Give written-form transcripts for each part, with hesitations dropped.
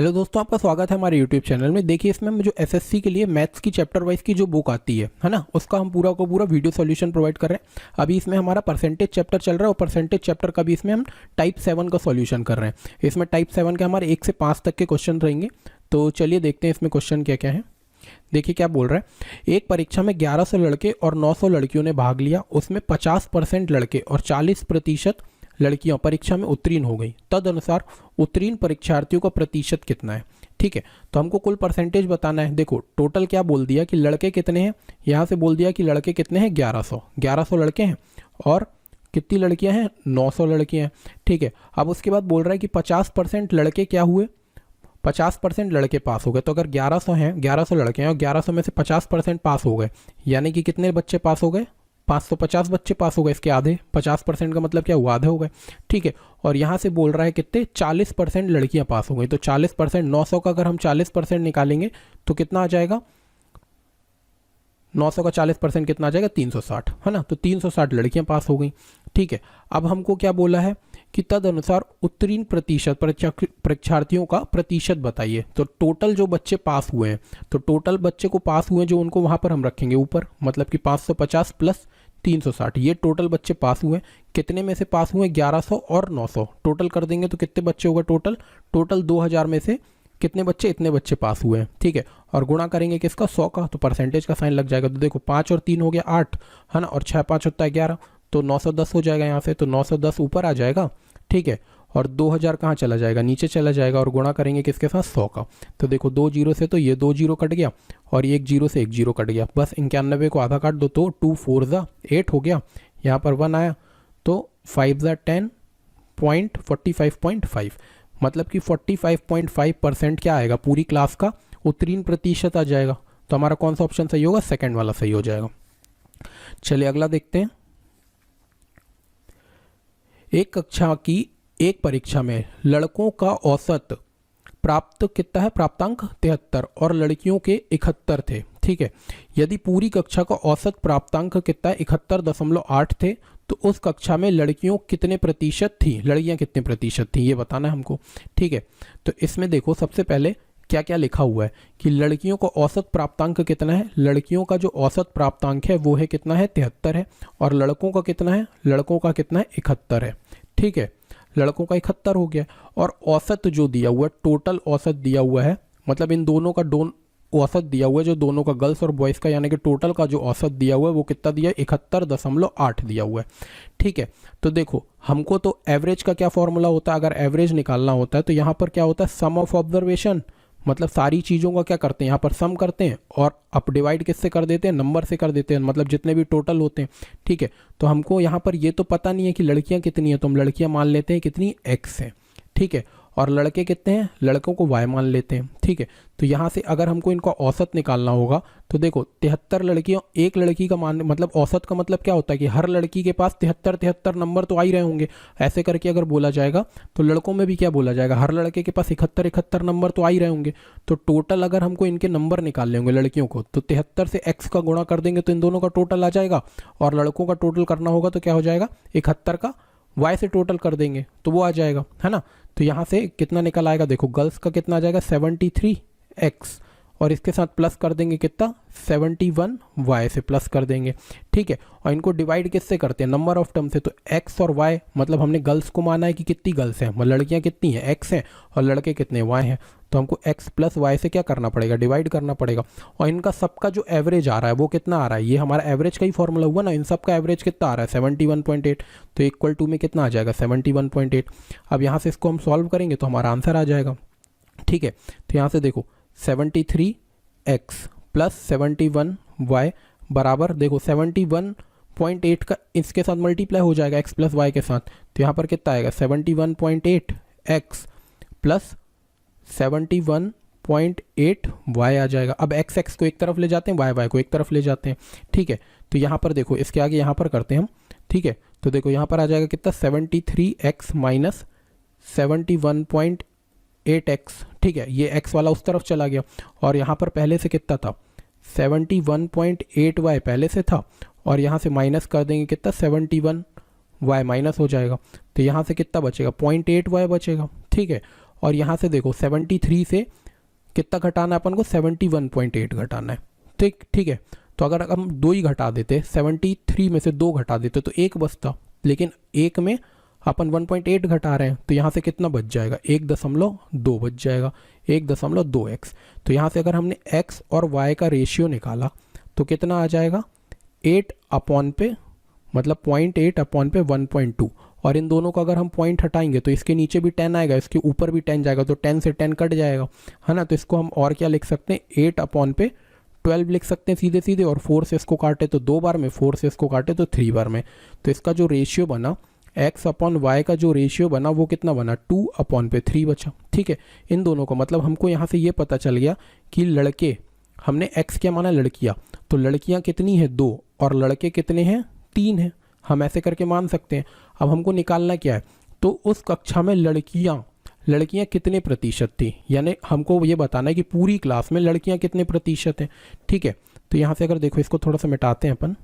Hello दोस्तों, आपका स्वागत है हमारे यूट्यूब चैनल में। देखिए, इसमें जो एसएससी के लिए मैथ्स की चैप्टर वाइज की जो बुक आती है ना, उसका हम पूरा का पूरा वीडियो सॉल्यूशन प्रोवाइड कर रहे हैं। अभी इसमें हमारा परसेंटेज चैप्टर चल रहा है और परसेंटेज चैप्टर का भी इसमें हम टाइप 7 का सॉल्यूशन कर रहे हैं। इसमें टाइप 7 के हमारे 1 से 5 तक के क्वेश्चन रहेंगे। तो चलिए देखते हैं इसमें क्वेश्चन क्या क्या है। देखिए क्या बोल रहा है। एक परीक्षा में 1100 लड़के और 900 लड़कियों ने भाग लिया। उसमें 50% लड़के और 40% लड़कियां परीक्षा में उत्तीर्ण हो गई। तदनुसार उत्तीर्ण परीक्षार्थियों का प्रतिशत कितना है। ठीक है, तो हमको कुल परसेंटेज बताना है। देखो टोटल क्या बोल दिया कि लड़के कितने हैं, यहाँ से बोल दिया कि लड़के कितने हैं 1100 लड़के हैं और कितनी लड़कियां हैं 900 लड़कियां हैं। ठीक है, अब उसके बाद बोल रहा है कि 50% लड़के क्या हुए, 50% लड़के पास हो गए। तो अगर 1100 हैं, 1100 लड़के हैं और 1100 में से 50% पास हो गए, यानी कि कितने बच्चे पास हो गए, 550 बच्चे पास हो गए। इसके आधे 50% का मतलब क्या हुआ, आधे हो गए। ठीक है, और यहाँ से बोल रहा है कितने 40% लड़कियां पास हो गई। तो 40%, 900 का अगर हम 40% निकालेंगे तो कितना आ जाएगा, 900 का 40% कितना आ जाएगा 360, है ना। तो 360 लड़कियां पास हो गई। ठीक है, अब हमको क्या बोला है कि तदनुसार उत्तीर्ण प्रतिशत परीक्षार्थियों का प्रतिशत बताइए। तो टोटल जो बच्चे पास हुए हैं, तो टोटल बच्चे को पास हुए जो उनको वहां पर हम रखेंगे ऊपर, मतलब कि 550 प्लस 360, ये टोटल बच्चे पास हुए। कितने में से पास हुए, 1100 और 900 टोटल कर देंगे तो कितने बच्चे हो गए टोटल 2000 में से कितने बच्चे, इतने बच्चे पास हुए हैं। ठीक है, और गुणा करेंगे किसका, 100 का, तो परसेंटेज का साइन लग जाएगा। तो देखो 5 और 3 हो गया 8, है ना, और 6 5 होता है 11, तो 910 हो जाएगा यहाँ से। तो 910 ऊपर आ जाएगा। ठीक है, और 2000 कहाँ चला जाएगा, नीचे चला जाएगा। और गुणा करेंगे किसके साथ, 100 का। तो देखो 2 जीरो से तो ये 2 जीरो कट गया और 1 जीरो से 1 जीरो कट गया। बस 91 को आधा काट दो तो 2 4 ज़ा 8 हो गया। यहाँ पर 1 आया तो 5 ज़ा 10.45.5, मतलब कि 45.5% क्या आएगा, पूरी क्लास का उत्तीर्ण प्रतिशत आ जाएगा। तो हमारा कौन सा ऑप्शन सही होगा, सेकंड वाला सही हो जाएगा। चलिए अगला देखते हैं। एक कक्षा की एक परीक्षा में लड़कों का औसत प्राप्त कितना है, प्राप्तांक 73 और लड़कियों के 71 थे। ठीक है, यदि पूरी कक्षा का औसत प्राप्तांक कितना है 71.8 थे, तो उस कक्षा में लड़कियों कितने प्रतिशत थी, लड़कियां कितने प्रतिशत थी, ये बताना है हमको। ठीक है, तो इसमें देखो सबसे पहले क्या क्या लिखा हुआ है कि लड़कियों का औसत प्राप्तांक कितना है। लड़कियों का जो औसत प्राप्तांक है वो है कितना है, 73 है। और लड़कों का कितना है, लड़कों का कितना है, 71 है। ठीक है, लड़कों का 71 हो गया। और औसत जो दिया हुआ है, टोटल औसत दिया हुआ है, मतलब इन दोनों का औसत दिया हुआ है, जो दोनों का गर्ल्स और बॉयज़ का, यानी कि टोटल का जो औसत दिया हुआ है वो कितना दिया है, 71.8 दिया हुआ है। ठीक है, तो देखो हमको तो एवरेज का क्या फॉर्मूला होता है, अगर एवरेज निकालना होता है तो यहाँ पर क्या होता है, सम ऑफ ऑब्जर्वेशन, मतलब सारी चीज़ों का क्या करते हैं, यहाँ पर सम करते हैं और अप डिवाइड किससे कर देते हैं, नंबर से कर देते हैं, मतलब जितने भी टोटल होते हैं। ठीक है, तो हमको यहाँ पर ये तो पता नहीं है कि लड़कियाँ कितनी हैं, तो हम लड़कियाँ मान लेते हैं कितनी, x है। ठीक है, और लड़के कितने हैं, लड़कों को y मान लेते हैं। ठीक है, तो यहाँ से अगर हमको इनका औसत निकालना होगा तो देखो 73 लड़कियों, एक लड़की का मान, मतलब औसत का मतलब क्या होता है कि हर लड़की के पास 73 नंबर तो आ ही रहे होंगे। ऐसे करके अगर बोला जाएगा तो लड़कों में भी क्या बोला जाएगा, हर लड़के के पास 71 नंबर तो आ ही रहे होंगे। तो टोटल अगर हमको इनके नंबर निकालने होंगे लड़कियों को, तो 73 से x का गुणा कर देंगे तो इन दोनों का टोटल आ जाएगा। और लड़कों का टोटल करना होगा तो क्या हो जाएगा, 71 का y से टोटल कर देंगे तो वो आ जाएगा, है ना। तो यहाँ से कितना निकल आएगा, देखो गर्ल्स का कितना आ जाएगा 73x, और इसके साथ प्लस कर देंगे कितना 71, y से प्लस कर देंगे। ठीक है, और इनको डिवाइड किससे करते हैं, नंबर ऑफ टर्म से। तो x और y, मतलब हमने गर्ल्स को माना है कि कितनी गर्ल्स हैं, मतलब लड़कियां कितनी हैं, x हैं, और लड़के कितने y हैं। तो हमको x प्लस वाई से क्या करना पड़ेगा, डिवाइड करना पड़ेगा। और इनका सबका जो एवरेज आ रहा है वो कितना आ रहा है, ये हमारा एवरेज का ही फॉर्मूला हुआ ना, इन सब का एवरेज कितना आ रहा है 71.8, तो इक्वल टू में कितना आ जाएगा 71.8। अब यहाँ से इसको हम सॉल्व करेंगे तो हमारा आंसर आ जाएगा। ठीक है, तो यहाँ से देखो 73x प्लस 71y बराबर, देखो 71.8 का इसके साथ मल्टीप्लाई हो जाएगा x प्लस वाई के साथ। तो यहाँ पर कितना आएगा 71.8x प्लस 71.8 y आ जाएगा। अब x को एक तरफ ले जाते हैं, y को एक तरफ ले जाते हैं। ठीक है, तो यहाँ पर देखो इसके आगे यहाँ पर करते हैं हम। ठीक है, तो देखो यहाँ पर आ जाएगा कितना 73x माइनस 71.8x। ठीक है, ये x वाला उस तरफ चला गया और यहाँ पर पहले से कितना था 71.8y पहले से था, और यहाँ से माइनस कर देंगे कितना 71y माइनस हो जाएगा। तो यहाँ से कितना बचेगा 0.8y बचेगा। ठीक है, और यहाँ से देखो 73 से कितना घटाना है अपन को, 71.8 घटाना है। ठीक है, तो अगर हम 2 ही घटा देते, 73 में से 2 घटा देते तो 1 बचता, लेकिन 1 में अपन 1.8 घटा रहे हैं तो यहाँ से कितना बच जाएगा, 1.2 बच जाएगा, 1.2x। तो यहाँ से अगर हमने x और y का रेशियो निकाला तो कितना आ जाएगा, 8 अपॉन पे मतलब 0.8 अपॉन पे 1.2, और इन दोनों का अगर हम पॉइंट हटाएंगे तो इसके नीचे भी 10 आएगा, इसके ऊपर भी 10 जाएगा, तो 10 से 10 कट जाएगा, है ना। तो इसको हम और क्या लिख सकते हैं, 8 अपॉन पे 12 लिख सकते हैं सीधे सीधे, और 4 से इसको काटे तो 2 बार में, 4 से इसको काटे तो 3 बार में। तो इसका जो रेशियो बना x अपॉन वाई का जो रेशियो बना वो कितना बना, 2 अपॉन पे 3 बचा। ठीक है, इन दोनों को मतलब हमको यहाँ से ये पता चल गया कि लड़के, हमने x क्या माना, लड़कियाँ, तो लड़कियाँ कितनी है 2 और लड़के कितने हैं 3 हैं, हम ऐसे करके मान सकते हैं। अब हमको निकालना क्या है, तो उस कक्षा में लड़कियां कितने प्रतिशत थी, यानी हमको ये बताना है कि पूरी क्लास में लड़कियां कितने प्रतिशत हैं। ठीक है, तो यहाँ से अगर देखो इसको थोड़ा सा मिटाते हैं अपन,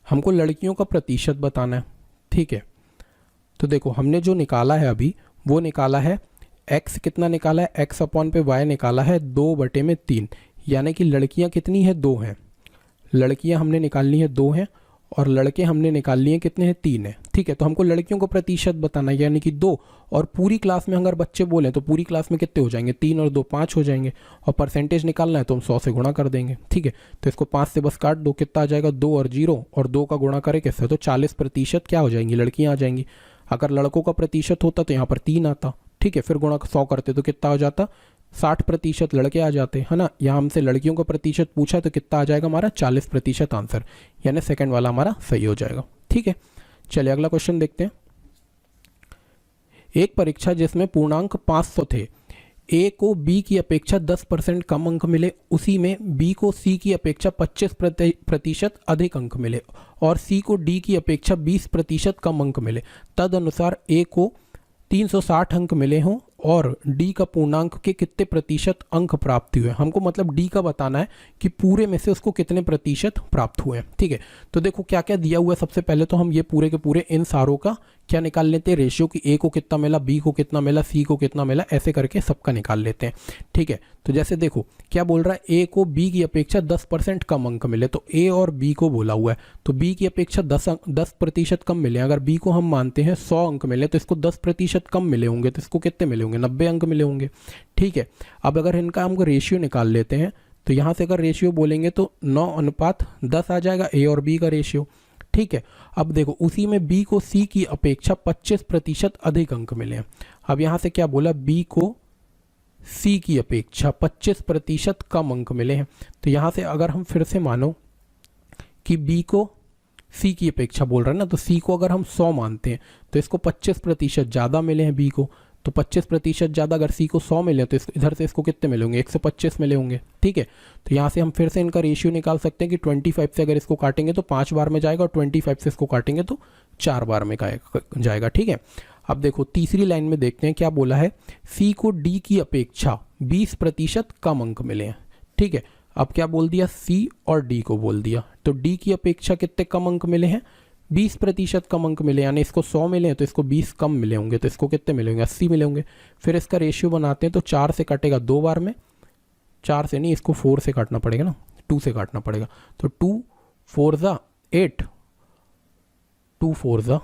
हमको लड़कियों का प्रतिशत बताना है। ठीक है, तो देखो हमने जो निकाला है अभी वो निकाला है x, कितना निकाला है, x अपॉन पे y निकाला है 2/3, यानी कि लड़कियां कितनी है 2 हैं, लड़कियां हमने निकालनी है 2 हैं और लड़के हमने निकाल लिए कितने हैं 3 हैं। ठीक है, तो हमको लड़कियों को प्रतिशत बताना है, यानी कि 2, और पूरी क्लास में अगर बच्चे बोले तो पूरी क्लास में कितने हो जाएंगे, 3 और 2 5 हो जाएंगे, और परसेंटेज निकालना है तो हम 100 से गुणा कर देंगे। ठीक है, तो इसको 5 से बस काट दो, कितना आ जाएगा 2 और 0, और 2 का गुणा करें कैसे, तो 40% क्या हो जाएंगी, लड़कियाँ आ जाएंगी। अगर लड़कों का प्रतिशत होता तो यहाँ पर 3 आता। ठीक है, फिर गुणा 100 करते तो कितना हो जाता, 60% लड़के आ जाते, है ना। यहाँ हमसे लड़कियों का प्रतिशत पूछा तो कितना आ जाएगा हमारा, 40% आंसर, यानी सेकंड वाला हमारा सही हो जाएगा। ठीक है, चलिए अगला क्वेश्चन देखते हैं। एक परीक्षा जिसमें पूर्णांक 500 थे, ए को बी की अपेक्षा 10% कम अंक मिले, उसी में बी को सी की अपेक्षा 25% अधिक अंक मिले और सी को डी की अपेक्षा 20% कम अंक मिले। तद अनुसार ए को 360 अंक मिले हों और डी का पूर्णांक के कितने प्रतिशत अंक प्राप्त हुए। हमको मतलब डी का बताना है कि पूरे में से उसको कितने प्रतिशत प्राप्त हुए। ठीक है, तो देखो क्या क्या दिया हुआ है। सबसे पहले तो हम ये पूरे के पूरे इन सारों का क्या निकाल लेते हैं, रेशियो की, ए को कितना मिला, बी को कितना मिला, सी को कितना मिला, ऐसे करके सबका निकाल लेते हैं। ठीक है, तो जैसे देखो क्या बोल रहा है, ए को बी की अपेक्षा 10% कम अंक मिले, तो ए और बी को बोला हुआ है, तो बी की अपेक्षा 10% कम मिले। अगर बी को हम मानते हैं 100 अंक मिले तो इसको 10% कम मिले होंगे, तो इसको कितने मिले होंगे, 90 अंक मिले होंगे। ठीक है, अब अगर इनका हम रेशियो निकाल लेते हैं तो यहाँ से अगर रेशियो बोलेंगे तो 9:10 आ जाएगा ए और बी का रेशियो। ठीक है, अब देखो उसी में बी को सी की अपेक्षा 25% अधिक अंक मिले हैं। अब यहाँ से क्या बोला, बी को सी की अपेक्षा 25% कम अंक मिले हैं, तो यहाँ से अगर हम फिर से मानो कि बी को सी की अपेक्षा बोल रहे हैं ना, तो सी को अगर हम 100 मानते हैं तो इसको 25% ज़्यादा मिले हैं बी को, तो 25% ज़्यादा अगर सी को 100 मिले तो इधर से इसको कितने मिले होंगे, 125 मिले होंगे। ठीक है, तो यहाँ से हम फिर से इनका रेशियो निकाल सकते हैं कि 25 से अगर इसको काटेंगे तो 5 बार में जाएगा और 25 से इसको काटेंगे तो 4 बार में जाएगा। ठीक है, अब देखो तीसरी लाइन में देखते हैं क्या बोला है, सी को डी की अपेक्षा 20% कम अंक मिले हैं। ठीक है, अब क्या बोल दिया, सी और डी को बोल दिया, तो डी की अपेक्षा कितने कम अंक मिले हैं, 20% कम अंक मिले, यानी इसको 100 मिले हैं तो इसको 20 कम मिले होंगे, तो इसको कितने मिले होंगे, 80 मिले होंगे। फिर इसका रेशियो बनाते हैं तो 4 से कटेगा 2 बार में, 4 से नहीं, इसको 4 से काटना पड़ेगा ना, 2 से काटना पड़ेगा, तो 2 4 ज़ा 8, 2 4 ज़ा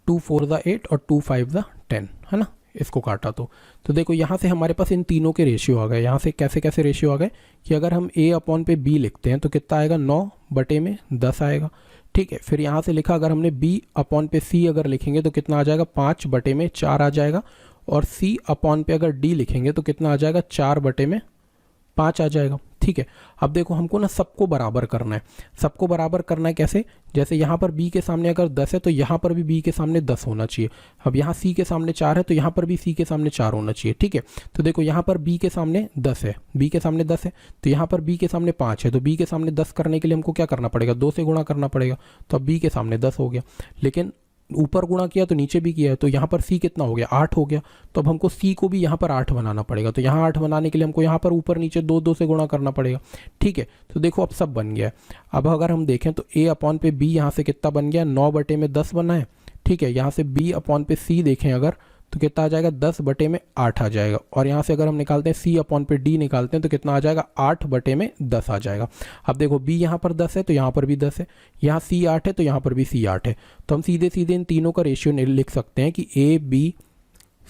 2 4 ज़ा 8 और 2 5 ज़ा 10, है ना। इसको काटा तो देखो यहाँ से हमारे पास इन तीनों के रेशियो आ गए। यहाँ से कैसे कैसे रेशियो आ गए कि अगर हम a अपॉन पे b लिखते हैं तो कितना आएगा, 9/10 आएगा। ठीक है, फिर यहाँ से लिखा अगर हमने b अपॉन पे c अगर लिखेंगे तो कितना आ जाएगा, 5/4 आ जाएगा, और c अपॉन पे अगर d लिखेंगे तो कितना आ जाएगा, 4/5 आ जाएगा। ठीक है, अब देखो हमको ना सबको बराबर करना है। सबको बराबर करना है कैसे, जैसे यहाँ पर b के सामने अगर 10 है तो यहाँ पर भी b के सामने 10 होना चाहिए। अब यहाँ c के सामने 4 है तो यहाँ पर भी c के सामने 4 होना चाहिए। ठीक है, तो देखो यहाँ पर b के सामने 10 है, b के सामने 10 है, तो यहाँ पर b के सामने 5 है, तो b के सामने 10 करने के लिए हमको क्या करना पड़ेगा, 2 से गुणा करना पड़ेगा, तो अब b के सामने 10 हो गया। लेकिन ऊपर गुणा किया तो नीचे भी किया है, तो यहाँ पर c कितना हो गया, 8 हो गया, तो अब हमको c को भी यहाँ पर 8 बनाना पड़ेगा, तो यहाँ 8 बनाने के लिए हमको यहाँ पर ऊपर नीचे 2 से गुणा करना पड़ेगा। ठीक है, तो देखो अब सब बन गया है। अब अगर हम देखें तो a अपॉन पे b यहाँ से कितना बन गया, 9/10 बना है, ठीक है। यहाँ से b अपॉन पे c देखें अगर तो कितना आ जाएगा 10/8 आ जाएगा। और यहाँ से अगर हम निकालते हैं c अपॉन पे d निकालते हैं तो कितना आ जाएगा 8/10 आ जाएगा। अब देखो b यहाँ पर 10 है तो यहाँ पर भी 10 है, यहाँ c 8 है तो यहाँ पर भी c 8 है। तो हम सीधे सीधे इन तीनों का रेशियो लिख सकते हैं कि a b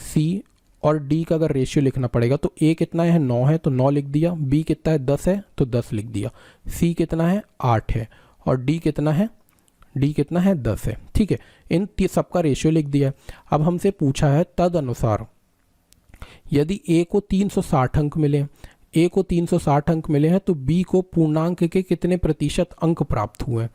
c और d का अगर रेशियो लिखना पड़ेगा तो a कितना है 9 है तो 9 लिख दिया, b कितना है 10 है तो 10 लिख दिया, c कितना है 8 है और d कितना है 10 है। ठीक है, इन सबका रेशियो लिख दिया है। अब हमसे पूछा है तद अनुसार यदि a को 360 अंक मिले, a को 360 अंक मिले हैं तो b को पूर्णांक के कितने प्रतिशत अंक प्राप्त हुए हैं।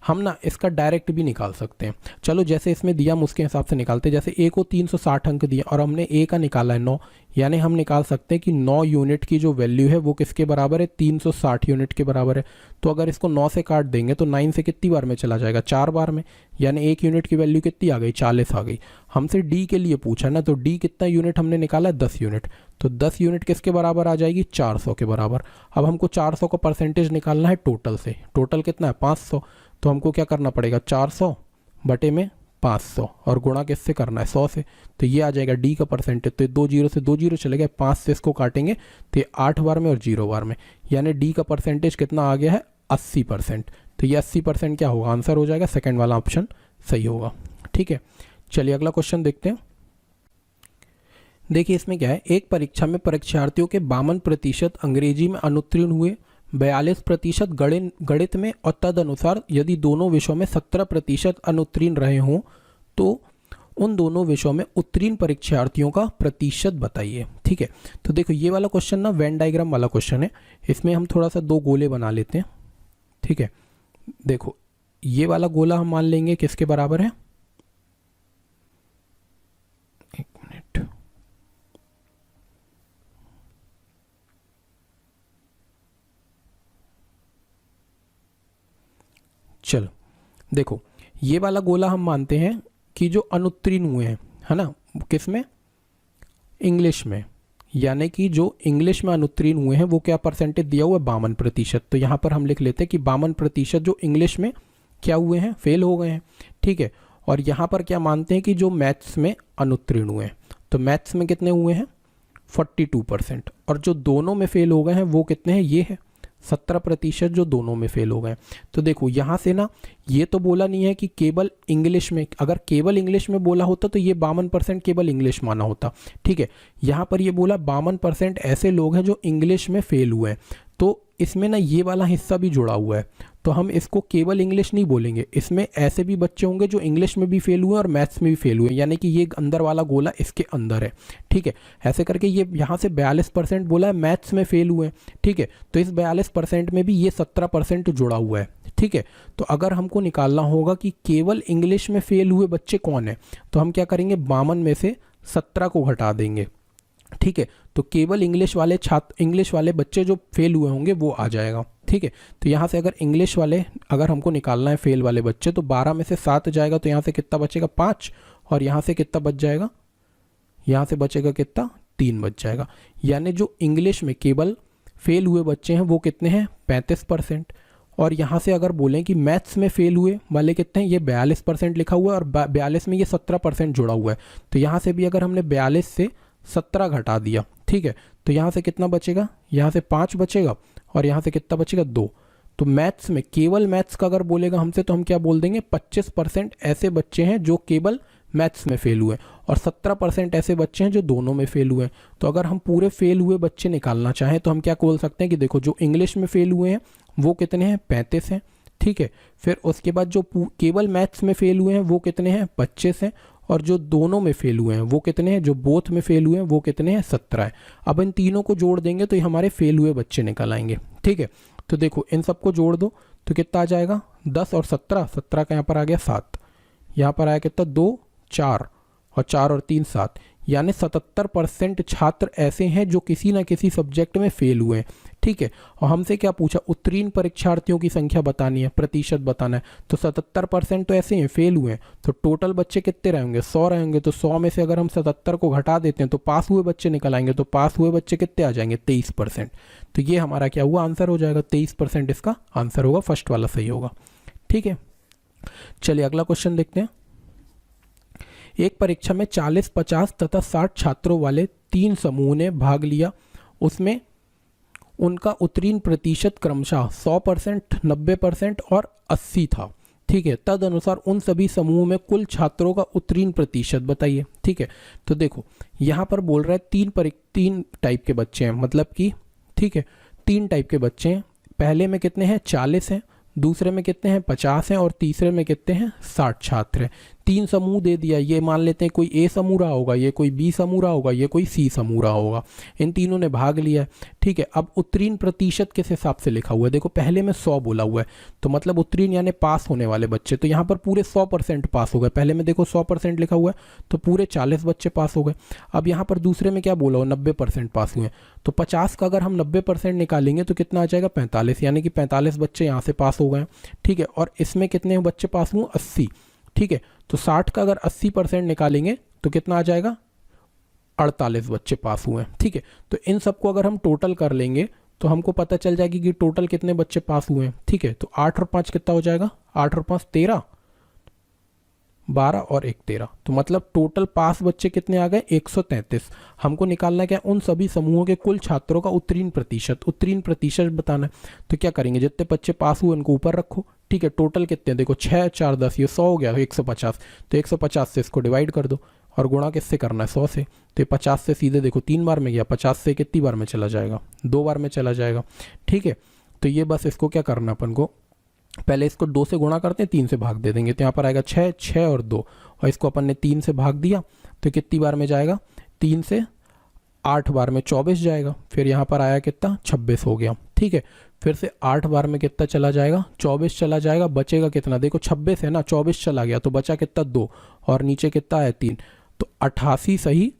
हम ना इसका डायरेक्ट भी निकाल सकते हैं। चलो जैसे इसमें दिया हम उसके हिसाब से निकालते हैं। जैसे a को 360 अंक दिया और हमने a का निकाला है 9, यानी हम निकाल सकते हैं कि 9 यूनिट की जो वैल्यू है वो किसके बराबर है 360 यूनिट के बराबर है। तो अगर इसको 9 से काट देंगे तो 9 से कितनी बार में चला जाएगा 4 बार में, यानी 1 यूनिट की वैल्यू कितनी आ गई 40 आ गई। हमसे d के लिए पूछा ना, तो d कितना यूनिट हमने निकाला 10 यूनिट, तो 10 यूनिट किसके बराबर आ जाएगी 400 के बराबर। अब हमको 400 का परसेंटेज निकालना है टोटल से, टोटल कितना है 500, तो हमको क्या करना पड़ेगा 400 बटे में 500 और गुणा किससे करना है 100 से, तो ये आ जाएगा डी का परसेंटेज। तो 2 जीरो से 2 जीरो चले गए, 5 से इसको काटेंगे तो ये 8 बार में और 0 बार में, यानी डी का परसेंटेज कितना आ गया है 80%। तो ये 80% क्या होगा आंसर हो जाएगा, सेकंड वाला ऑप्शन सही होगा। ठीक है, चलिए अगला क्वेश्चन देखते हैं। देखिए इसमें क्या है, एक परीक्षा में परीक्षार्थियों के 52% अंग्रेजी में अनुत्तीर्ण हुए, 42% गणित में और तदनुसार यदि दोनों विषयों में 17% अनुत्तीर्ण रहे हों तो उन दोनों विषयों में उत्तीर्ण परीक्षार्थियों का प्रतिशत बताइए। ठीक है, तो देखो ये वाला क्वेश्चन ना वेन डायग्राम वाला क्वेश्चन है, इसमें हम थोड़ा सा 2 गोले बना लेते हैं। ठीक है, देखो ये वाला गोला हम मान लेंगे किसके बराबर है, एक मिनट, चलो देखो ये वाला गोला हम मानते हैं कि जो अनुत्तीर्ण हुए हैं, है ना, किस में इंग्लिश में, यानी कि जो इंग्लिश में अनुत्तीर्ण हुए हैं वो क्या परसेंटेज दिया हुआ है 52%। तो यहाँ पर हम लिख लेते हैं कि 52% जो इंग्लिश में क्या हुए हैं फेल हो गए हैं। ठीक है, और यहाँ पर क्या मानते हैं कि जो मैथ्स में अनुत्तीर्ण हुए हैं, तो मैथ्स में कितने हुए हैं 42%, और जो दोनों में फेल हो गए हैं वो कितने हैं, ये है 17% जो दोनों में फेल हो गए। तो देखो यहाँ से ना ये तो बोला नहीं है कि केवल इंग्लिश में, अगर केवल इंग्लिश में बोला होता तो ये 52% केवल इंग्लिश माना होता। ठीक है, यहाँ पर ये बोला 52% ऐसे लोग हैं जो इंग्लिश में फेल हुए हैं, तो इसमें ना ये वाला हिस्सा भी जुड़ा हुआ है, तो हम इसको केवल इंग्लिश नहीं बोलेंगे, इसमें ऐसे भी बच्चे होंगे जो इंग्लिश में भी फेल हुए और मैथ्स में भी फेल हुए, यानी कि ये अंदर वाला गोला इसके अंदर है। ठीक है, ऐसे करके ये यहाँ से 42% बोला है मैथ्स में फेल हुए। ठीक है, तो इस 42% में भी ये 17% जुड़ा हुआ है। ठीक है, तो अगर हमको निकालना होगा कि केवल इंग्लिश में फेल हुए बच्चे कौन है, तो हम क्या करेंगे 52 में से 17 को घटा देंगे। ठीक है, तो केवल इंग्लिश वाले बच्चे जो फेल हुए होंगे वो आ जाएगा। ठीक है, तो यहाँ से अगर इंग्लिश वाले अगर हमको निकालना है फेल वाले बच्चे, तो 12 में से 7 जाएगा, तो यहाँ से कितना बचेगा 5, और यहाँ से कितना बच जाएगा, यहाँ से बचेगा कितना 3 बच जाएगा। यानी जो इंग्लिश में केवल फेल हुए बच्चे हैं वो कितने हैं 35%, और यहाँ से अगर बोलें कि मैथ्स में फेल हुए वाले कितने हैं, ये 42% लिखा हुआ है, और 42 में ये 17% जुड़ा हुआ है, तो यहाँ से भी अगर हमने 42 से 17 घटा दिया, ठीक है, तो यहाँ से कितना बचेगा, यहाँ से 5 बचेगा, और यहाँ से कितना बचेगा 2। तो मैथ्स में केवल मैथ्स का अगर बोलेगा हमसे तो हम क्या बोल देंगे 25% ऐसे बच्चे हैं जो केवल मैथ्स में फेल हुए, और 17% ऐसे बच्चे हैं जो दोनों में फेल हुए। तो अगर हम पूरे फेल हुए बच्चे निकालना चाहें तो हम क्या बोल सकते हैं कि देखो जो इंग्लिश में फेल हुए हैं वो कितने हैं 35 हैं। ठीक है, फिर उसके बाद जो केवल मैथ्स में फेल हुए हैं वो कितने हैं 25 हैं, और जो दोनों में फेल हुए हैं वो कितने हैं, जो बोथ में फेल हुए हैं वो कितने हैं 17 है। अब इन तीनों को जोड़ देंगे तो ये हमारे फेल हुए बच्चे निकल आएंगे। ठीक है, तो देखो इन सबको जोड़ दो तो कितना आ जाएगा 10 और 17 का यहाँ पर आ गया 7, यहाँ पर आया कितना 2 4 और 4 और 3 7, यानी 77% छात्र ऐसे हैं जो किसी ना किसी सब्जेक्ट में फेल हुए हैं। ठीक है, और हमसे क्या पूछा उत्तीर्ण परीक्षार्थियों की संख्या बतानी है, प्रतिशत बताना है, तो 77% तो ऐसे हैं फेल हुए हैं, तो टोटल बच्चे कितने रहेंगे 100 रहेंगे, तो 100 में से अगर हम 77 को घटा देते हैं तो पास हुए बच्चे निकल आएंगे, तो पास हुए बच्चे कितने आ जाएंगे 23%। तो ये हमारा क्या हुआ आंसर हो जाएगा 23% इसका आंसर होगा, फर्स्ट वाला सही होगा। ठीक है, चलिए अगला क्वेश्चन देखते हैं। एक परीक्षा में 40, 50 तथा 60 छात्रों वाले 3 समूह ने भाग लिया। उसमें उनका उत्तीर्ण प्रतिशत क्रमशः 100%, 90% और 80 था। ठीक है, तद अनुसार उन सभी समूह में कुल छात्रों का उत्तीर्ण प्रतिशत बताइए। ठीक है, तो देखो यहाँ पर बोल रहा है तीन टाइप के बच्चे हैं, मतलब कि ठीक है 3 टाइप के बच्चे हैं। पहले में कितने हैं 40 हैं, दूसरे में कितने हैं 50 हैं और तीसरे में कितने हैं 60 छात्र हैं। 3 समूह दे दिया, ये मान लेते हैं कोई ए समूह रहा होगा, ये कोई बी समूह रहा होगा, ये कोई सी समूह रहा होगा। इन तीनों ने भाग लिया है। ठीक है, अब उत्तीर्ण प्रतिशत किस हिसाब से लिखा हुआ है, देखो पहले में 100 बोला हुआ है, तो मतलब उत्तीर्ण यानी पास होने वाले बच्चे, तो यहाँ पर पूरे 100% पास हो गए। पहले में देखो 100% लिखा हुआ है, तो पूरे 40 बच्चे पास हो गए। अब यहाँ पर दूसरे में क्या बोला हो 90% पास हुए, तो 50 का अगर हम 90% निकालेंगे तो कितना आ जाएगा 45, यानी कि 45 बच्चे यहाँ से पास हो गए। ठीक है, और इसमें कितने बच्चे पास हुए 80। ठीक है, तो 60 का अगर 80% निकालेंगे तो कितना आ जाएगा 48 बच्चे पास हुए हैं। ठीक है, तो इन सबको अगर हम टोटल कर लेंगे तो हमको पता चल जाएगी कि टोटल कितने बच्चे पास हुए हैं। ठीक है, तो 8 और 5 कितना हो जाएगा, 8 और 5 13, 12 और 1 13, तो मतलब टोटल पास बच्चे कितने आ गए 133। हमको निकालना क्या उन सभी समूहों के कुल छात्रों का उत्तीर्ण प्रतिशत बताना है। तो क्या करेंगे, जितने बच्चे पास हुए उनको ऊपर रखो। ठीक है, टोटल कितने देखो 6 4 10, ये 100 हो गया 150, तो 150 से इसको डिवाइड कर दो और गुणा किससे करना है 100 से। तो 50 से सीधे देखो 3 बार में गया, 50 से कितनी बार में चला जाएगा 2 बार में चला जाएगा। ठीक है, तो ये बस इसको क्या करना अपन को, पहले इसको 2 से गुणा करते हैं, 3 से भाग दे देंगे, तो यहाँ पर आएगा 6 6 और 2, और इसको अपन ने 3 से भाग दिया तो कितनी बार में जाएगा 3 से 8 बार में 24 जाएगा। फिर यहाँ पर आया कितना 26 हो गया। ठीक है, फिर से 8 बार में कितना चला जाएगा 24 चला जाएगा, बचेगा कितना देखो 26 है ना, 24 चला गया तो बचा कितना 2, और नीचे कितना है 3, तो 88 सही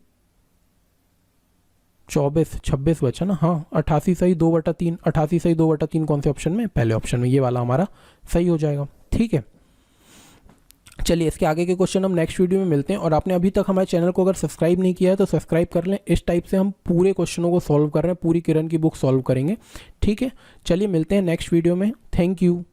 24 26 बचा ना, हाँ 88 सही 2/3, 88 सही 2/3 कौन से ऑप्शन में, पहले ऑप्शन में, ये वाला हमारा सही हो जाएगा। ठीक है, चलिए इसके आगे के क्वेश्चन हम नेक्स्ट वीडियो में मिलते हैं। और आपने अभी तक हमारे चैनल को अगर सब्सक्राइब नहीं किया है तो सब्सक्राइब कर लें। इस टाइप से हम पूरे क्वेश्चनों को सॉल्व कर रहे हैं, पूरी किरण की बुक सॉल्व करेंगे। ठीक है, चलिए मिलते हैं नेक्स्ट वीडियो में। Thank you.